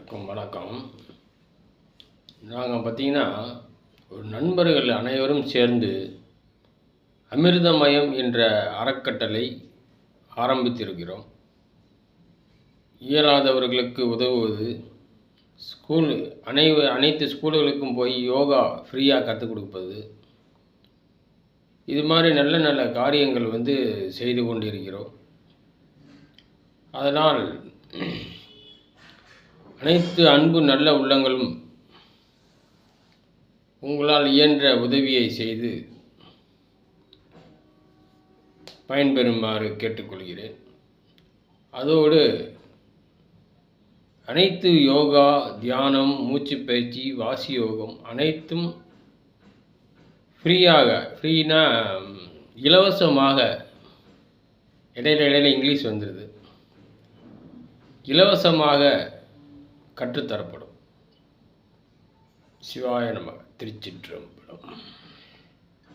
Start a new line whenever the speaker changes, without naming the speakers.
அனைவருக்கும் வணக்கம். நாங்கள் பார்த்திங்கன்னா ஒரு நண்பர்கள் அனைவரும் சேர்ந்து அமிர்தமயம் என்ற அறக்கட்டளை ஆரம்பித்திருக்கிறோம். இயலாதவர்களுக்கு உதவுவது, அனைத்து ஸ்கூல்களுக்கும் போய் யோகா ஃப்ரீயாக கற்றுக் கொடுப்பது, இது மாதிரி நல்ல நல்ல காரியங்கள் செய்து கொண்டிருக்கிறோம். அதனால் அனைத்து அன்பு நல்ல உள்ளங்களும் உங்களால் இயன்ற உதவியை செய்து பயன்பெறுமாறு கேட்டுக்கொள்கிறேன். அதோடு அனைத்து யோகா, தியானம், மூச்சு பயிற்சி, வாசி யோகம் அனைத்தும் ஃப்ரீனா இலவசமாக, இடையில இங்கிலீஷ் வந்துடுது, இலவசமாக கற்றுத்தரப்படும். சிவாய நம. திருச்சிற்றம்பலம்.